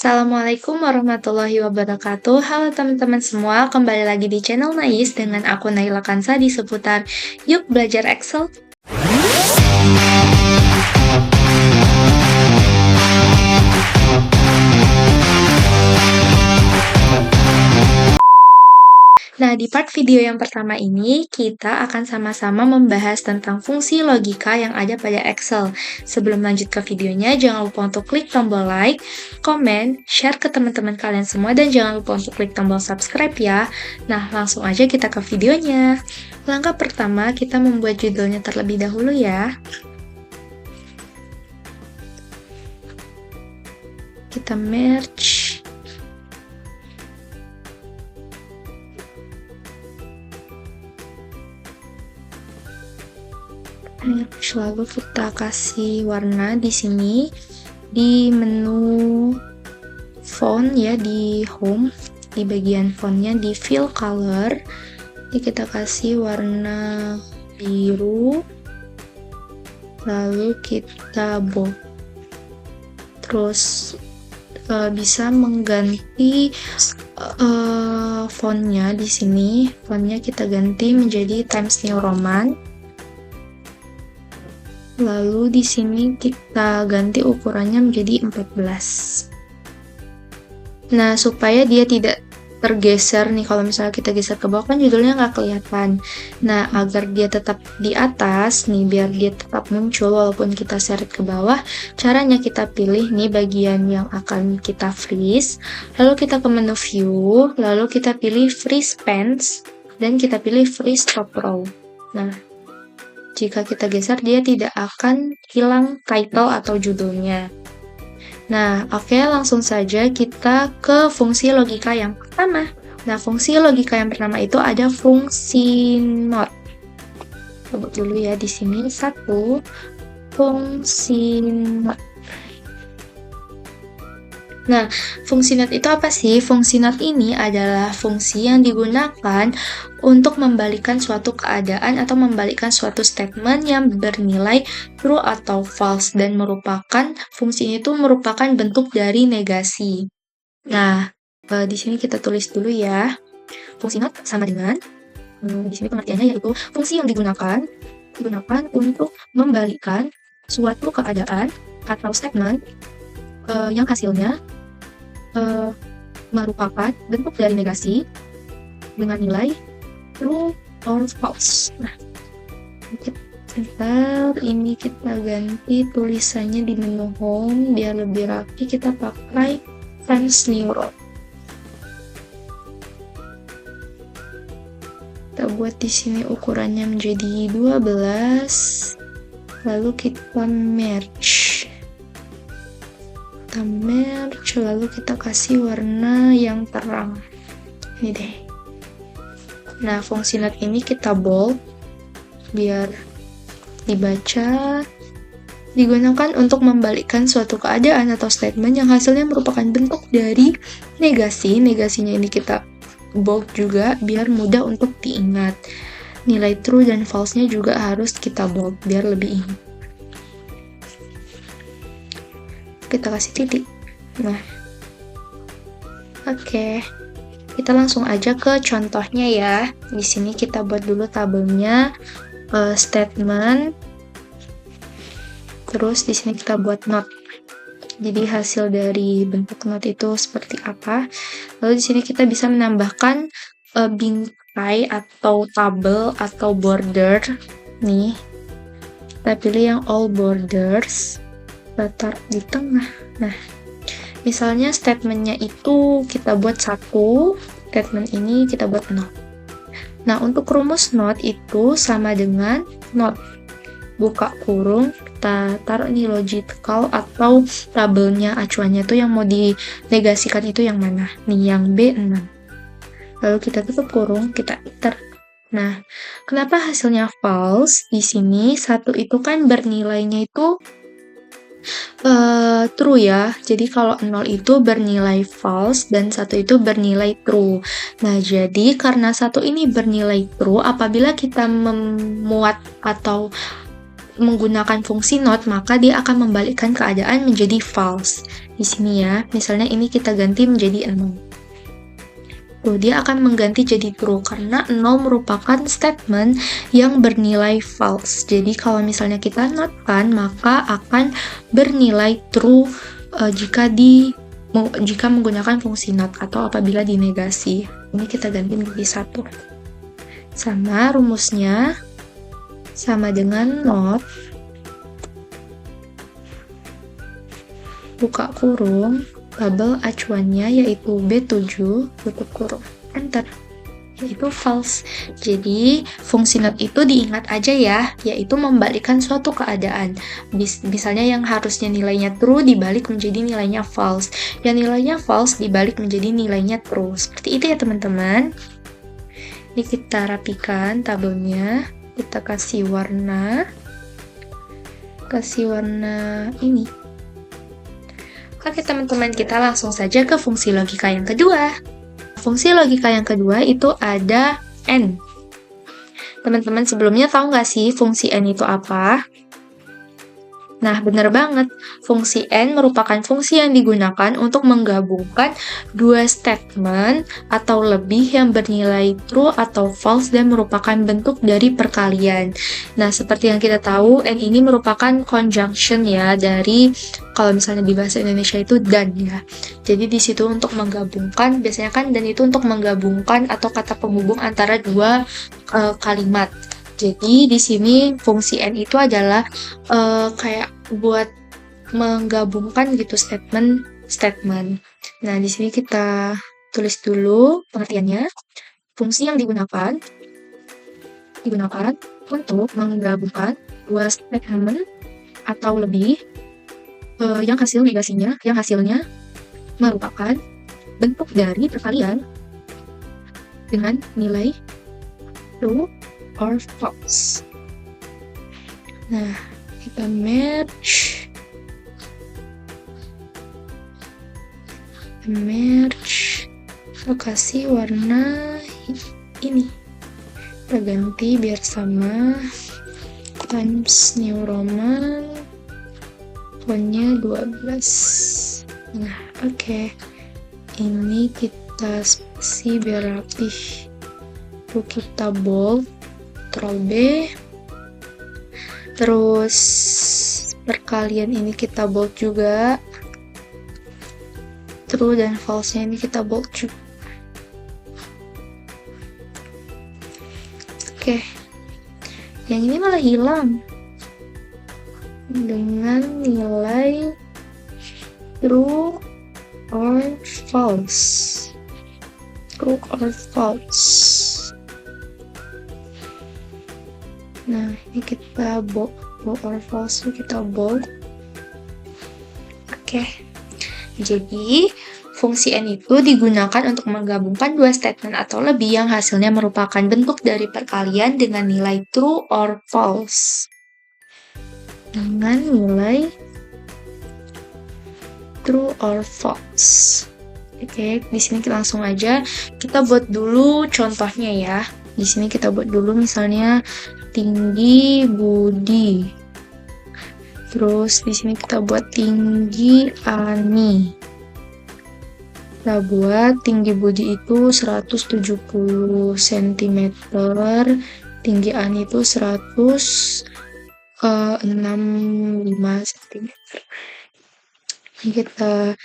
Assalamualaikum warahmatullahi wabarakatuh. Halo teman-teman semua, kembali lagi di channel Nais dengan aku Naila Kansa di seputar Yuk Belajar Excel. Nah, di part video yang pertama ini, kita akan sama-sama membahas tentang fungsi logika yang ada pada Excel. Sebelum lanjut ke videonya, jangan lupa untuk klik tombol like, komen, share ke teman-teman kalian semua, dan jangan lupa untuk klik tombol subscribe ya. Nah, langsung aja kita ke videonya. Langkah pertama, kita membuat judulnya terlebih dahulu ya. Kita merge. Lalu kita kasih warna di sini di menu font ya, di home, di bagian fontnya di fill color. Ini kita kasih warna biru, lalu kita bold. Terus bisa mengganti fontnya di sini. Fontnya kita ganti menjadi Times New Roman. Lalu di sini kita ganti ukurannya menjadi 14. Nah, supaya dia tidak tergeser nih, kalau misalnya kita geser ke bawah kan judulnya nggak kelihatan. Nah, agar dia tetap di atas nih, biar dia tetap muncul walaupun kita seret ke bawah, caranya kita pilih nih bagian yang akan kita freeze, lalu kita ke menu view, lalu kita pilih freeze pens, dan kita pilih freeze top row. Nah, jika kita geser, dia tidak akan hilang title atau judulnya. Nah, oke, langsung saja kita ke fungsi logika yang pertama. Nah, fungsi logika yang pertama itu ada fungsi not. Sebut dulu ya di sini, satu, fungsi not. Nah, fungsi not itu apa sih? Fungsi not ini adalah fungsi yang digunakan untuk membalikkan suatu keadaan atau membalikkan suatu statement yang bernilai true atau false, dan fungsi ini tuh merupakan bentuk dari negasi. Nah, di sini kita tulis dulu ya. Fungsi not sama dengan di sini pengertiannya yaitu fungsi yang digunakan untuk membalikkan suatu keadaan atau statement yang hasilnya merupakan bentuk dari negasi dengan nilai true or false. Nah, ini kita ganti tulisannya di menu home biar lebih rapi. Kita pakai Times New Roman. Kita buat di sini ukurannya menjadi 12. Lalu kita merge. Lalu kita kasih warna yang terang. Ini deh. Nah, fungsi not ini kita bold biar dibaca. Digunakan untuk membalikkan suatu keadaan atau statement yang hasilnya merupakan bentuk dari negasi. Negasinya ini kita bold juga biar mudah untuk diingat. Nilai true dan false-nya juga harus kita bold biar lebih ingat. Kita kasih titik. Nah, oke. Kita langsung aja ke contohnya ya. Di sini kita buat dulu tabelnya, statement. Terus di sini kita buat not. Jadi hasil dari bentuk not itu seperti apa. Lalu di sini kita bisa menambahkan bingkai atau tabel atau border. Nih, kita pilih yang all borders. Taruh di tengah. Nah, misalnya statementnya itu kita buat 1, statement ini kita buat 0. Nah, untuk rumus not itu sama dengan not. Buka kurung, kita taruh ini logical atau tabelnya, acuannya itu yang mau dinegasikan itu yang mana? Nih, yang B6. Lalu kita tutup kurung, kita enter. Nah, kenapa hasilnya false? Di sini 1 itu kan bernilainya itu true ya. Jadi kalau 0 itu bernilai false dan 1 itu bernilai true. Nah, jadi karena 1 ini bernilai true, apabila kita memuat atau menggunakan fungsi not, maka dia akan membalikkan keadaan menjadi false. Di sini ya, misalnya ini kita ganti menjadi 0. Tuh, dia akan mengganti jadi true karena 0 merupakan statement yang bernilai false. Jadi kalau misalnya kita not-kan, maka akan bernilai true jika menggunakan fungsi not atau apabila dinegasi. Ini kita ganti menjadi 1. Sama rumusnya, sama dengan not, buka kurung, tabel acuannya yaitu B7, tutup kurung, enter, yaitu false. Jadi fungsi not itu diingat aja ya, yaitu membalikkan suatu keadaan. Misalnya yang harusnya nilainya true dibalik menjadi nilainya false, yang nilainya false dibalik menjadi nilainya true. Seperti itu ya teman-teman. Ini kita rapikan tabelnya, kita kasih warna ini. Oke teman-teman, kita langsung saja ke fungsi logika yang kedua. Fungsi logika yang kedua itu ada N. Teman-teman sebelumnya tahu nggak sih fungsi N itu apa? Nah, benar banget. Fungsi N merupakan fungsi yang digunakan untuk menggabungkan dua statement atau lebih yang bernilai true atau false dan merupakan bentuk dari perkalian. Nah, seperti yang kita tahu, N ini merupakan conjunction ya dari, kalau misalnya di bahasa Indonesia itu dan ya. Jadi di situ untuk menggabungkan, biasanya kan dan itu untuk menggabungkan atau kata penghubung antara dua kalimat. Jadi di sini fungsi N itu adalah kayak buat menggabungkan gitu statement. Nah, di sini kita tulis dulu pengertiannya. Fungsi yang digunakan untuk menggabungkan dua statement atau lebih yang hasilnya merupakan bentuk dari perkalian dengan nilai true or false. Nah, kita merge, kita kasih warna ini, kita ganti biar sama, Times New Roman, fontnya 12. Nah, oke. Ini kita spasi biar rapih. Lalu kita bold, Ctrl B, terus perkalian ini kita bold juga, true dan false-nya ini kita bold juga. Oke, yang ini malah hilang dengan nilai true or false. Nah, ini kita bold or false, kita bold. Oke. Jadi, fungsi N itu digunakan untuk menggabungkan dua statement atau lebih yang hasilnya merupakan bentuk dari perkalian dengan nilai true or false. Dengan nilai true or false. Oke, di sini kita langsung aja kita buat dulu contohnya ya. Di sini kita buat dulu misalnya tinggi Budi. Terus di sini kita buat tinggi Ani. Kita buat tinggi Budi itu 170 cm, tinggi Ani itu 165 cm. Ini kita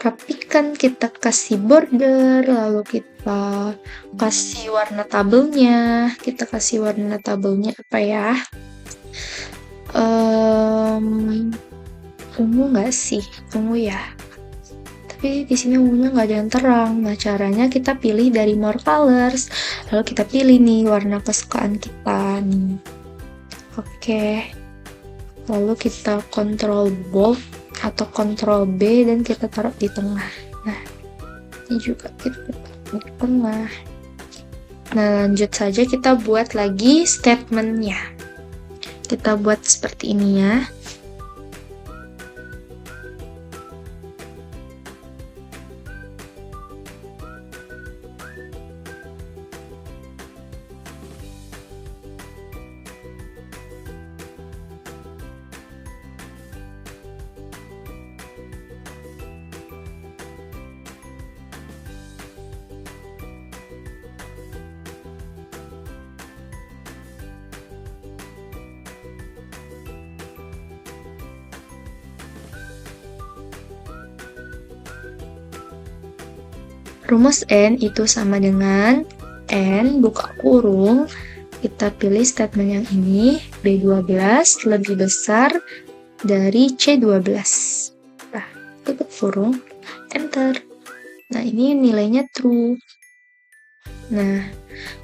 rapikan, kita kasih border, lalu kita kasih warna tabelnya. Kita kasih warna tabelnya apa ya? Ungu nggak sih? Ungu ya. Tapi di sini ungunya nggak ada yang terang. Nah, caranya kita pilih dari more colors. Lalu kita pilih nih warna kesukaan kita nih. Oke. Lalu kita control bold atau Ctrl B dan kita taruh di tengah. Nah, ini juga kita taruh di tengah. Nah, lanjut saja kita buat lagi statementnya. Kita buat seperti ini ya. Rumus N itu sama dengan N buka kurung, kita pilih statement yang ini, B12 lebih besar dari C12. Nah, tutup kurung, enter. Nah, ini nilainya true. Nah,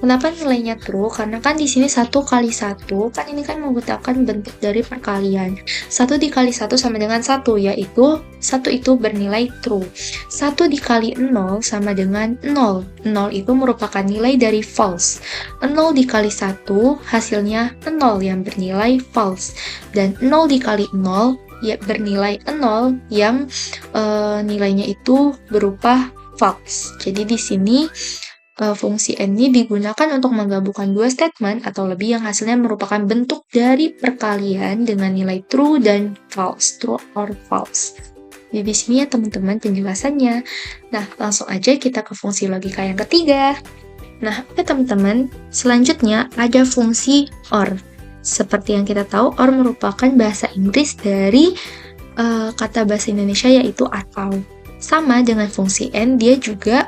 kenapa nilainya true? Karena kan di sini 1 kali 1, kan ini kan menggunakan bentuk dari perkalian. 1 dikali 1 sama dengan 1, yaitu 1 itu bernilai true. 1 dikali 0 sama dengan 0. 0 itu merupakan nilai dari false. 0 dikali 1 hasilnya 0 yang bernilai false. Dan 0 dikali 0 ya bernilai 0 yang nilainya itu berupa false. Jadi di sini fungsi N ini digunakan untuk menggabungkan dua statement atau lebih yang hasilnya merupakan bentuk dari perkalian dengan nilai true dan false, true or false. Jadi di sini ya teman-teman penjelasannya. Nah, langsung aja kita ke fungsi logika yang ketiga. Nah, oke teman-teman, selanjutnya ada fungsi OR. Seperti yang kita tahu, OR merupakan bahasa Inggris dari kata bahasa Indonesia yaitu atau. Sama dengan fungsi N, dia juga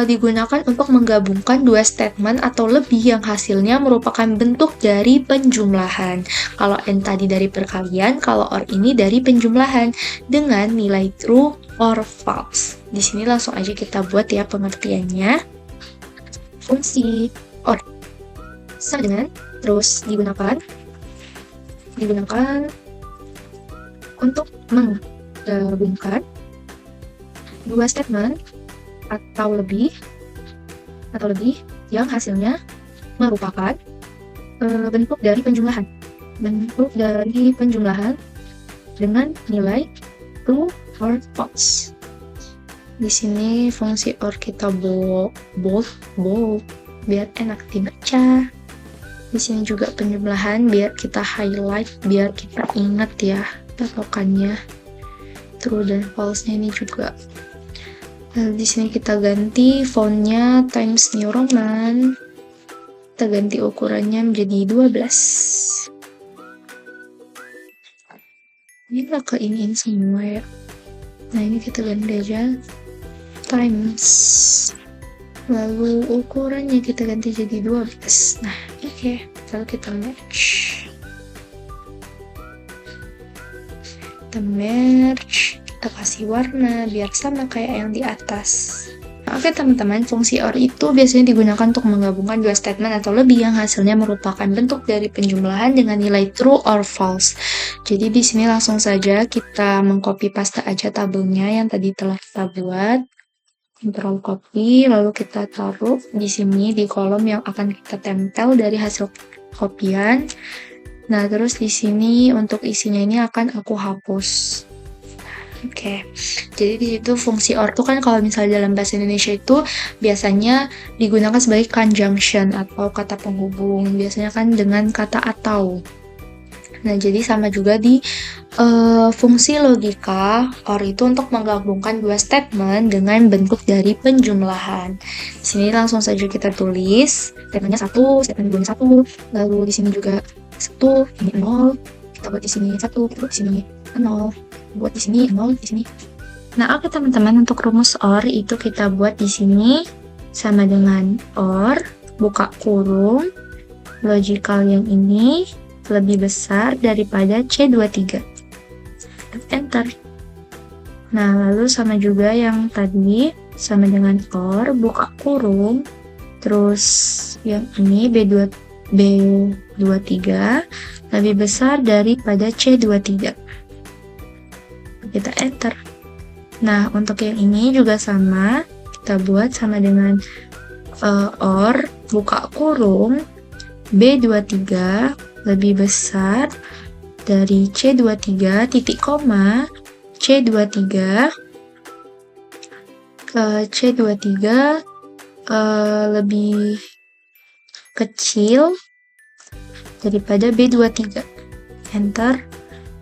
digunakan untuk menggabungkan dua statement atau lebih yang hasilnya merupakan bentuk dari penjumlahan. Kalau N tadi dari perkalian, kalau OR ini dari penjumlahan dengan nilai true or false. Di sini langsung aja kita buat ya pengertiannya. Fungsi OR sama dengan terus digunakan untuk menggabungkan dua statement atau lebih yang hasilnya merupakan bentuk dari penjumlahan dengan nilai true or false. Di sini fungsi OR kita bold biar enak dibaca. Di sini juga penjumlahan biar kita highlight, biar kita ingat ya patokannya. True dan false-nya ini juga. Di sini kita ganti fontnya Times New Roman. Kita ganti ukurannya menjadi 12. Ini nggak keiniin semua ya. Nah, ini kita ganti aja Times. Lalu ukurannya kita ganti jadi 12. Nah, oke. Lalu kita match. Kita kasih warna biar sama kayak yang di atas. Oke teman-teman, fungsi OR itu biasanya digunakan untuk menggabungkan dua statement atau lebih yang hasilnya merupakan bentuk dari penjumlahan dengan nilai true or false. Jadi di sini langsung saja kita mengcopy paste aja tabelnya yang tadi telah kita buat. Control copy, lalu kita taruh di sini di kolom yang akan kita tempel dari hasil kopian. Nah, terus di sini untuk isinya ini akan aku hapus. Oke, jadi di situ fungsi OR itu kan kalau misalnya dalam bahasa Indonesia itu biasanya digunakan sebagai conjunction atau kata penghubung, biasanya kan dengan kata atau. Nah, jadi sama juga di fungsi logika, OR itu untuk menggabungkan dua statement dengan bentuk dari penjumlahan. Di sini langsung saja kita tulis, statementnya 1, statement kedua 1, lalu di sini juga 1, ini 0, kita buat di sini 1, kita buat di sini 0, buat di sini 0, di sini. Nah, oke teman-teman, untuk rumus OR itu kita buat di sini sama dengan OR, buka kurung, logical yang ini lebih besar daripada C23. Enter. Nah, lalu sama juga yang tadi, sama dengan OR, buka kurung, terus yang ini B23 lebih besar daripada C23. Kita enter. Nah, untuk yang ini juga sama, kita buat sama dengan OR, buka kurung, B23 lebih besar dari C23, titik koma, C23 lebih kecil daripada B23. Enter.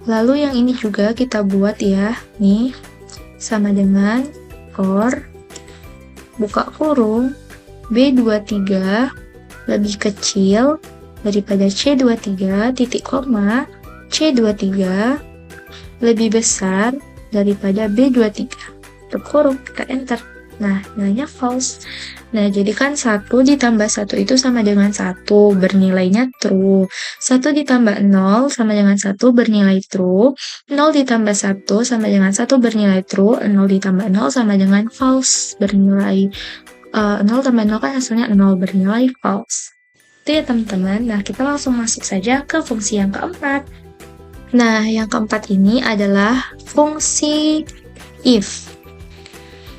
Lalu yang ini juga kita buat ya, nih, sama dengan OR, buka kurung, B23 lebih kecil daripada C23, titik koma, C23 lebih besar daripada B23. Tutup kurung, kita enter. Nah, nilainya false. Nah, jadi kan 1 ditambah 1 itu sama dengan 1, bernilainya true. 1 ditambah 0 sama dengan 1 bernilai true. 0 ditambah 1 sama dengan 1 bernilai true. 0 ditambah 0 sama dengan false, bernilai 0 tambah 0 kan hasilnya 0, bernilai false. Itu ya teman-teman. Nah, kita langsung masuk saja ke fungsi yang keempat. Nah, yang keempat ini adalah fungsi if.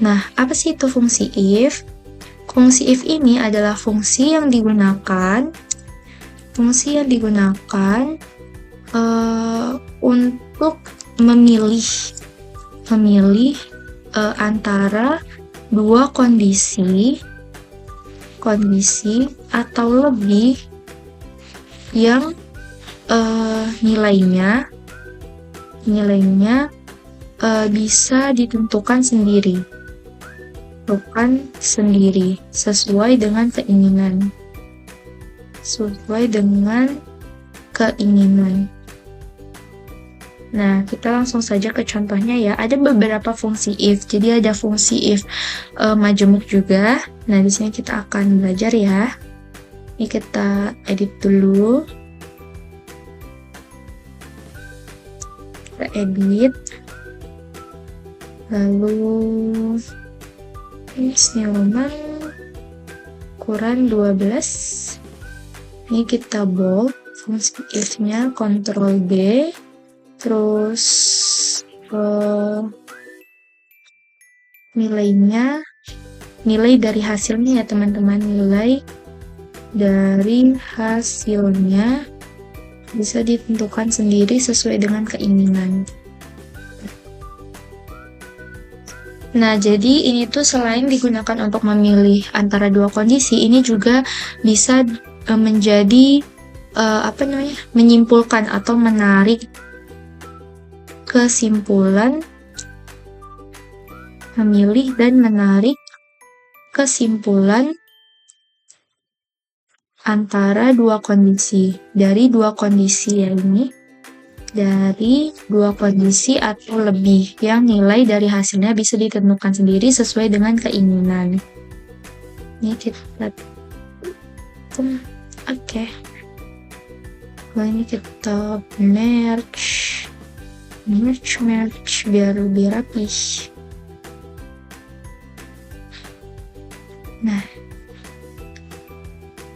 Nah, apa sih itu fungsi if? Fungsi if ini adalah fungsi yang digunakan untuk memilih antara dua kondisi atau lebih yang nilainya bisa ditentukan sendiri, sesuai dengan keinginan. Nah, kita langsung saja ke contohnya ya. Ada beberapa fungsi if. Jadi ada fungsi if majemuk juga. Nah, di sini kita akan belajar ya. Ini kita edit dulu. Kita edit. Lalu Snowman ukuran 12. Ini kita bold. Fungsi if-nya Ctrl B. Terus nilai dari hasilnya ya teman-teman, nilai dari hasilnya bisa ditentukan sendiri sesuai dengan keinginan. Nah, jadi ini tuh selain digunakan untuk memilih antara dua kondisi, ini juga bisa menjadi menyimpulkan atau menarik kesimpulan, memilih dan menarik kesimpulan antara dua kondisi, dari dua kondisi atau lebih yang nilai dari hasilnya bisa ditentukan sendiri sesuai dengan keinginan. Ini kita oke. Ini kita merge biar lebih rapi. Nah,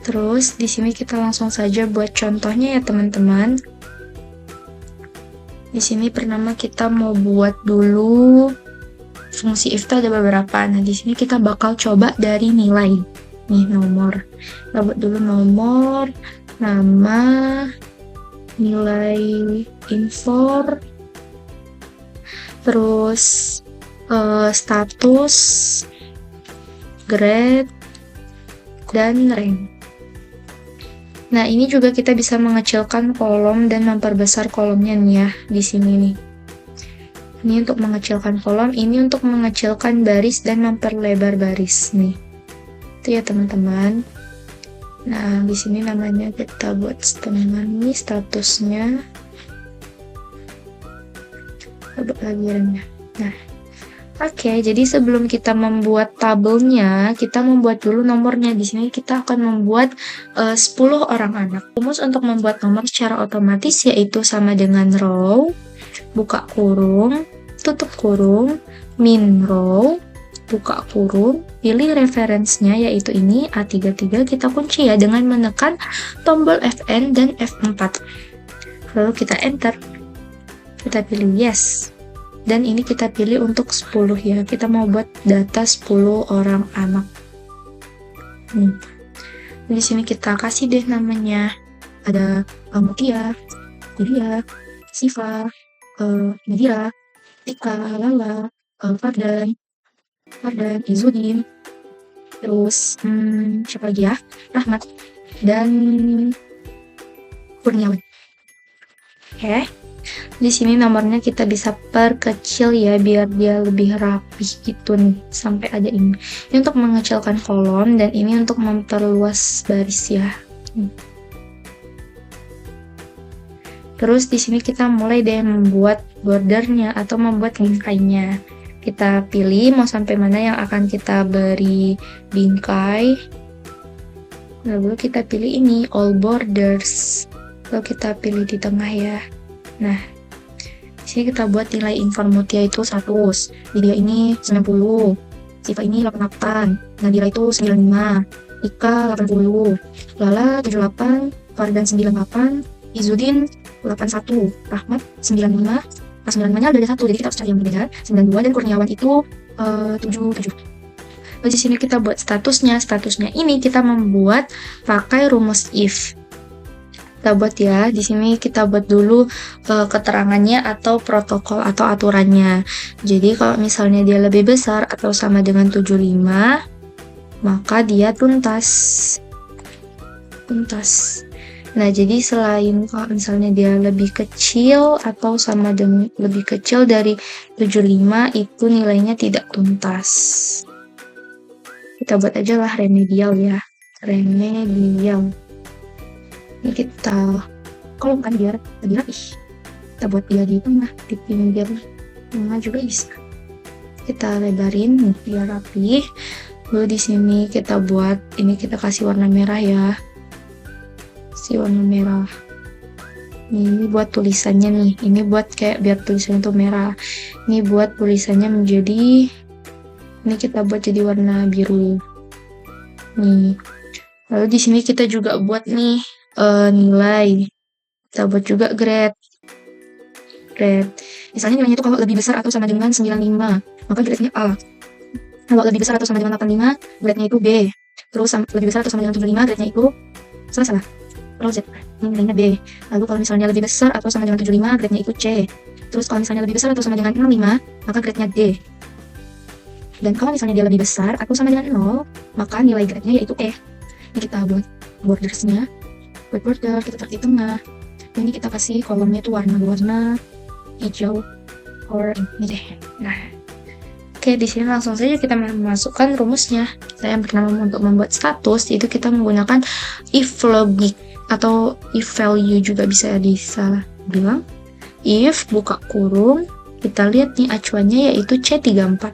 terus di sini kita langsung saja buat contohnya ya teman-teman. Di sini pertama kita mau buat dulu fungsi if itu ada beberapa. Nah, di sini kita bakal coba dari nilai. Nih, nomor. Kita buat dulu nomor, nama, nilai infor, terus status, grade, dan rank. Nah, ini juga kita bisa mengecilkan kolom dan memperbesar kolomnya nih ya, di sini nih. Ini untuk mengecilkan kolom, ini untuk mengecilkan baris dan memperlebar baris nih. Itu ya teman-teman. Nah, di sini namanya kita buat setengah nih statusnya. Coba lagi rendah. Nah, oke, jadi sebelum kita membuat tabelnya, kita membuat dulu nomornya. Di sini kita akan membuat 10 orang anak. Rumus untuk membuat nomor secara otomatis yaitu sama dengan row, buka kurung, tutup kurung, min row, buka kurung, pilih referensinya yaitu ini A33, kita kunci ya dengan menekan tombol Fn dan F4. Lalu kita enter. Kita pilih yes. Dan ini kita pilih untuk 10 ya. Kita mau buat data 10 orang anak. Di sini kita kasih deh namanya. Ada Mutia, Lydia, Siva, Nadira, Tika, Lala, Fardan, Izudin, terus siapa lagi ya? Rahmat dan Kurniawan. Oke. Di sini nomornya kita bisa perkecil ya biar dia lebih rapi gitu nih sampai ada ini. Ini untuk mengecilkan kolom dan ini untuk memperluas baris ya. Terus di sini kita mulai deh membuat bordernya atau membuat lingkainya. Kita pilih mau sampai mana yang akan kita beri bingkai. Lalu kita pilih ini, all borders. Lalu kita pilih di tengah ya. Nah, di sini kita buat nilai info Mutia itu 100. Dia ini 90. Siva ini 88. Nadira itu 95. Ika 80. Lala 78. Fardan 98. Izudin 81. Rahmat 95. Pas 95-nya udah ada 1, jadi kita harus cari yang berbeda. 92 dan Kurniawan itu 77. Lalu di sini kita buat statusnya. Statusnya ini kita membuat pakai rumus if. Kita buat ya. Di sini kita buat dulu keterangannya atau protokol atau aturannya. Jadi kalau misalnya dia lebih besar atau sama dengan 75, maka dia tuntas. Nah, jadi selain kalau misalnya dia lebih kecil atau sama dengan lebih kecil dari 75, itu nilainya tidak tuntas. Kita buat aja lah remedial ya. Remedial. Ini kita kolomkan biar lebih rapih. Kita buat dia di tengah, di pinggir tengah juga bisa. Kita lebarin biar rapih. Lalu di sini kita buat, ini kita kasih warna merah ya. Warna merah. Ini buat tulisannya nih. Ini buat kayak biar tulisannya tuh merah. Ini buat tulisannya menjadi, ini kita buat jadi warna biru. Nih. Lalu di sini kita juga buat nih nilai. Kita buat juga grade. Misalnya nilainya itu kalau lebih besar atau sama dengan 95, maka grade-nya A. Kalau lebih besar atau sama dengan 85, grade-nya itu B. Terus lebih besar atau sama dengan 75, grade-nya itu salah. Z, ini nilainya B. Lalu kalau misalnya lebih besar atau sama dengan 75, grade-nya itu C. Terus kalau misalnya lebih besar atau sama dengan 65, maka grade-nya D. Dan kalau misalnya dia lebih besar atau sama dengan 0, maka nilai grade-nya yaitu E. Ini kita buat bordersnya. Buat border, kita taruh di tengah. Ini kita kasih kolomnya itu warna hijau or ini deh. Nah, oke, di sini langsung saja kita memasukkan rumusnya. Saya yang pertama untuk membuat status, yaitu kita menggunakan if logic atau if value juga bisa bilang. If buka kurung, kita lihat nih acuannya yaitu C34.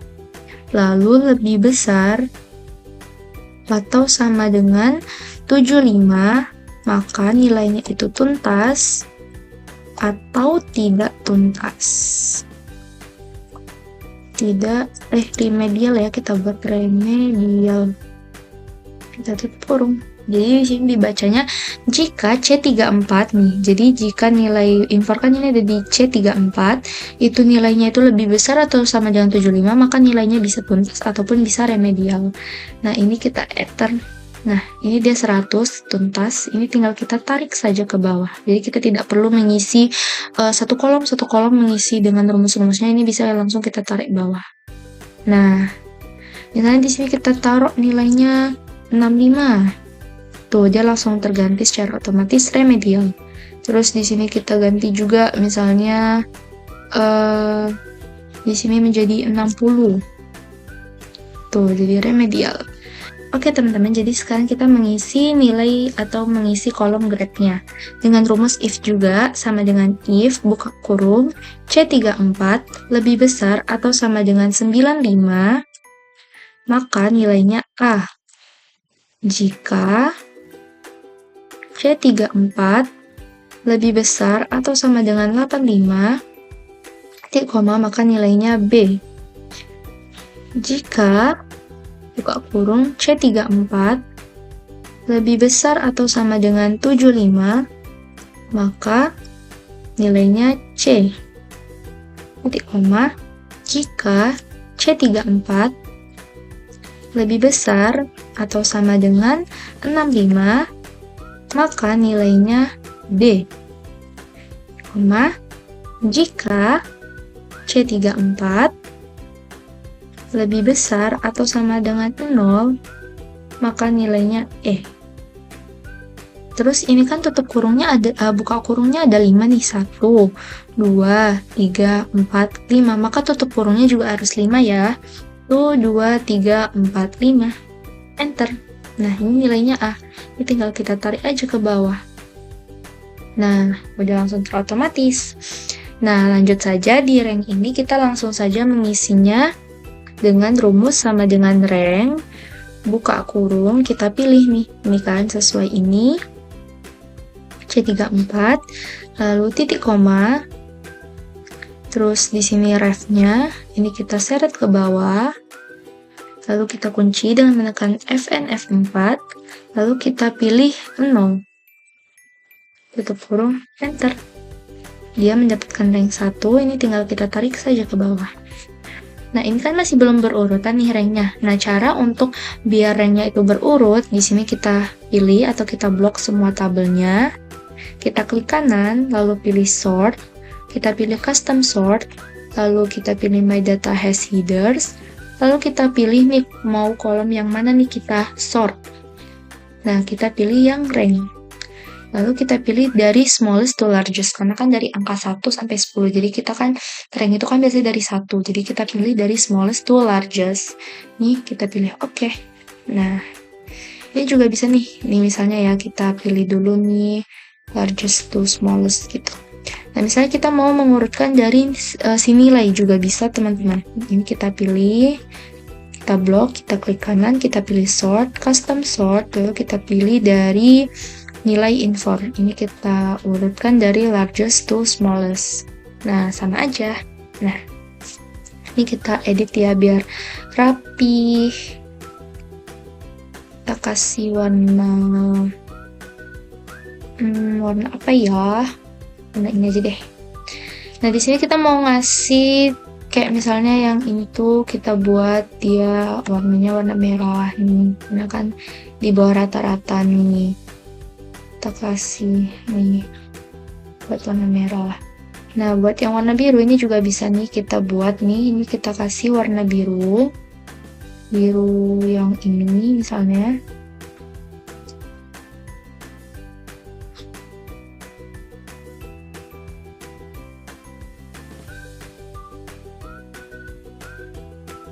Lalu lebih besar atau sama dengan 75, maka nilainya itu tuntas atau tidak tuntas. Remedial ya, kita buat remedial. Kita tutup kurung. Jadi di sini dibacanya jika C34 nih. Jadi jika nilai infor kan ini ada di C34, itu nilainya itu lebih besar atau sama dengan 75, maka nilainya bisa tuntas ataupun bisa remedial. Nah, ini kita enter. Nah, ini dia 100 tuntas. Ini tinggal kita tarik saja ke bawah. Jadi kita tidak perlu mengisi satu kolom mengisi dengan rumus-rumusnya. Ini bisa langsung kita tarik bawah. Nah, misalnya di sini kita taruh nilainya 65. Tuh, dia langsung terganti secara otomatis remedial. Terus di sini kita ganti juga misalnya di sini menjadi 60. Tuh, jadi remedial. Oke teman-teman, jadi sekarang kita mengisi nilai atau mengisi kolom grade-nya. Dengan rumus if juga, sama dengan if, buka kurung, C34 lebih besar atau sama dengan 95, maka nilainya A. Jika C34 lebih besar atau sama dengan 85, titik koma, maka nilainya B. Jika buka kurung C34 lebih besar atau sama dengan 75, maka nilainya C. Titik koma, jika C34 lebih besar atau sama dengan 65, maka nilainya D. Koma, jika C34 lebih besar atau sama dengan 0, maka nilainya E. Terus ini kan tutup kurungnya ada, buka kurungnya ada 5 nih, 1, 2, 3, 4, 5, maka tutup kurungnya juga harus 5 ya. 1, 2, 3, 4, 5, enter. Nah, ini nilainya A. Ini tinggal kita tarik aja ke bawah. Nah, udah langsung terotomatis. Nah, lanjut saja di rank ini kita langsung saja mengisinya dengan rumus sama dengan rank. Buka kurung, kita pilih nih, ini kan sesuai ini. C34, lalu titik koma. Terus di sini ref-nya, ini kita seret ke bawah. Lalu kita kunci dengan menekan Fn F4, lalu kita pilih 0. Tutup kurung, enter. Dia mendapatkan rank 1, ini tinggal kita tarik saja ke bawah. Nah, ini kan masih belum berurutan nih ranknya. Nah, cara untuk biar ranknya itu berurut, di sini kita pilih atau kita blok semua tabelnya. Kita klik kanan, lalu pilih sort. Kita pilih custom sort, lalu kita pilih my data has headers. Lalu kita pilih nih, mau kolom yang mana nih kita sort. Nah, kita pilih yang rank. Lalu kita pilih dari smallest to largest, karena kan dari angka 1 sampai 10. Jadi kita kan, rank itu kan biasanya dari 1. Jadi kita pilih dari smallest to largest. Nih, kita pilih oke. Nah, ini juga bisa nih. Ini misalnya ya, kita pilih dulu nih, largest to smallest gitu. Nah, misalnya kita mau mengurutkan dari si nilai juga bisa, teman-teman. Ini kita pilih, kita blok, kita klik kanan, kita pilih sort, custom sort, lalu kita pilih dari nilai info. Ini kita urutkan dari largest to smallest. Nah, sama aja. Nah, ini kita edit ya biar rapi. Kita kasih warna warna apa ya? Warna ini aja deh. Nah, di sini kita mau ngasih kayak misalnya yang ini tuh kita buat dia warnanya warna merah nih. Nah, kan di bawah rata-rata nih. Kita kasih nih buat warna merah. Nah, buat yang warna biru ini juga bisa nih kita buat nih. Ini kita kasih warna biru. Biru yang ini misalnya.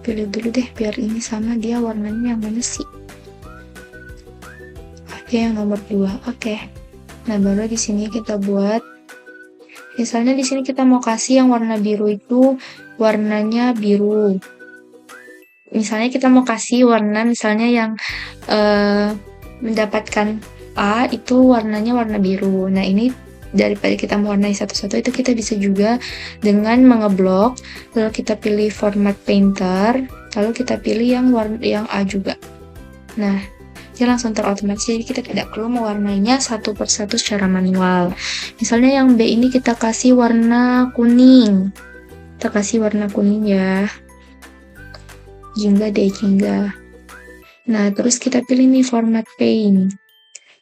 Pilih dulu deh biar ini sama dia warnanya yang mana sih? Yang nomor 2. Oke. Nah, baru di sini kita buat misalnya di sini kita mau kasih yang warna biru itu warnanya biru. Misalnya kita mau kasih warna misalnya yang mendapatkan A itu warnanya warna biru. Nah, ini daripada kita mewarnai satu-satu itu kita bisa juga dengan mengeblok, lalu kita pilih format painter, lalu kita pilih yang A juga. Nah, dia langsung terotomatis, jadi kita tidak perlu mewarnainya satu persatu secara manual. Misalnya yang B ini kita kasih warna kuning. Kita kasih warna kuning ya. Jingga deh, jingga. Nah, terus kita pilih nih format paint.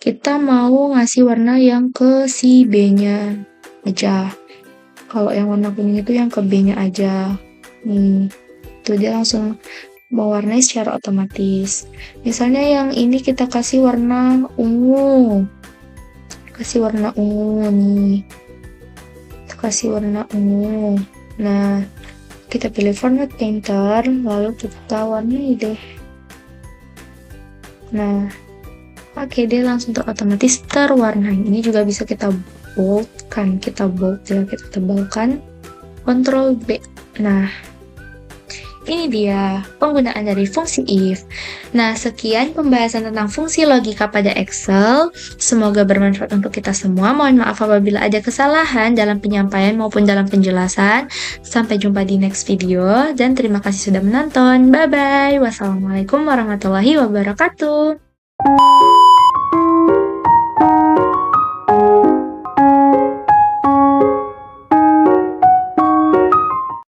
Kita mau ngasih warna yang ke si B-nya aja. Kalau yang warna kuning itu yang ke B-nya aja. Nih, tuh dia langsung mewarnai secara otomatis. Misalnya yang ini kita kasih warna ungu. Kasih warna ungu nih. Kita kasih warna ungu. Nah, kita pilih format painter, lalu kita warnai deh. Nah, oke, dia langsung otomatis terwarnai. Ini juga bisa kita boldkan, kita tebalkan. Ctrl B. Nah, ini dia penggunaan dari fungsi if. Nah, sekian pembahasan tentang fungsi logika pada Excel. Semoga bermanfaat untuk kita semua. Mohon maaf apabila ada kesalahan dalam penyampaian maupun dalam penjelasan. Sampai jumpa di next video dan terima kasih sudah menonton. Bye-bye. Wassalamualaikum warahmatullahi wabarakatuh.